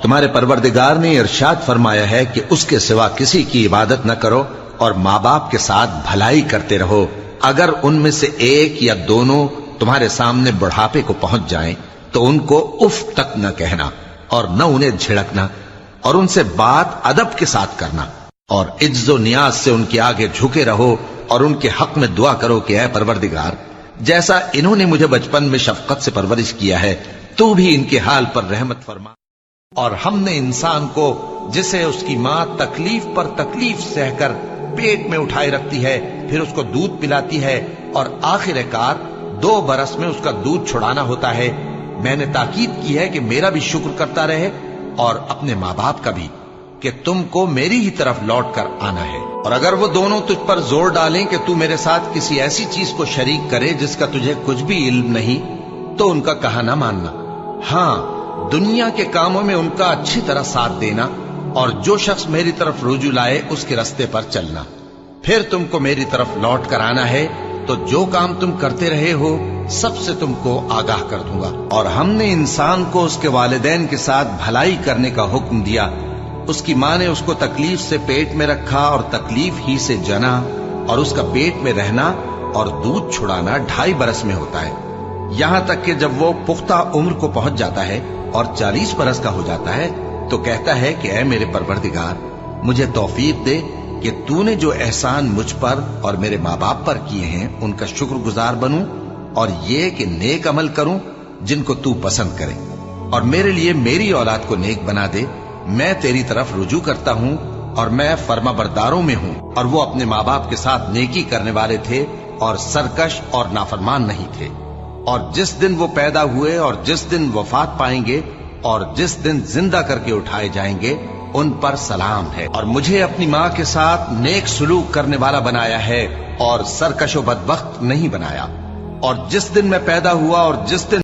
تمہارے پروردگار نے ارشاد فرمایا ہے کہ اس کے سوا کسی کی عبادت نہ کرو اور ماں باپ کے ساتھ بھلائی کرتے رہو، اگر ان میں سے ایک یا دونوں تمہارے سامنے بڑھاپے کو پہنچ جائیں تو ان کو اف تک نہ کہنا اور نہ انہیں جھڑکنا، اور ان سے بات ادب کے ساتھ کرنا، اور عجز و نیاز سے ان کے آگے جھکے رہو اور ان کے حق میں دعا کرو کہ اے پروردگار، جیسا انہوں نے مجھے بچپن میں شفقت سے پرورش کیا ہے تو بھی ان کے حال پر رحمت فرما۔ اور ہم نے انسان کو جسے اس کی ماں تکلیف پر تکلیف سہ کر پیٹ میں اٹھائے رکھتی ہے، پھر اس کو دودھ پلاتی ہے اور آخر کار 2 برس میں اس کا دودھ چھڑانا ہوتا ہے، میں نے تاکید کی ہے کہ میرا بھی شکر کرتا رہے اور اپنے ماں باپ کا بھی، کہ تم کو میری ہی طرف لوٹ کر آنا ہے۔ اور اگر وہ دونوں تجھ پر زور ڈالیں کہ تو میرے ساتھ کسی ایسی چیز کو شریک کرے جس کا تجھے کچھ بھی علم نہیں، تو ان کا کہا نہ ماننا، ہاں دنیا کے کاموں میں ان کا اچھی طرح ساتھ دینا، اور جو شخص میری طرف رجوع لائے اس کے رستے پر چلنا، پھر تم کو میری طرف لوٹ کر آنا ہے تو جو کام تم کرتے رہے ہو سب سے تم کو آگاہ کر دوں گا۔ اور ہم نے انسان کو اس کے والدین کے ساتھ بھلائی کرنے کا حکم دیا، اس کی ماں نے اس کو تکلیف سے پیٹ میں رکھا اور تکلیف ہی سے جنا، اور اس کا پیٹ میں رہنا اور دودھ چھڑانا 2.5 برس میں ہوتا ہے، یہاں تک کہ جب وہ پختہ عمر کو پہنچ جاتا ہے اور 40 برس کا ہو جاتا ہے تو کہتا ہے کہ اے میرے پروردگار، مجھے توفیق دے کہ تو نے جو احسان مجھ پر اور میرے ماں باپ پر کیے ہیں ان کا شکر گزار بنوں، اور یہ کہ نیک عمل کروں جن کو تو پسند کرے، اور میرے لیے میری اولاد کو نیک بنا دے، میں تیری طرف رجوع کرتا ہوں اور میں فرما برداروں میں ہوں۔ اور وہ اپنے ماں باپ کے ساتھ نیکی کرنے والے تھے اور سرکش اور نافرمان نہیں تھے۔ اور جس دن وہ پیدا ہوئے اور جس دن وفات پائیں گے اور جس دن زندہ کر کے اٹھائے جائیں گے ان پر سلام ہے، اور مجھے اپنی ماں کے ساتھ نیک سلوک کرنے والا بنایا ہے اور سرکش و بدبخت نہیں بنایا۔ اور جس دن میں پیدا ہوا اور جس دن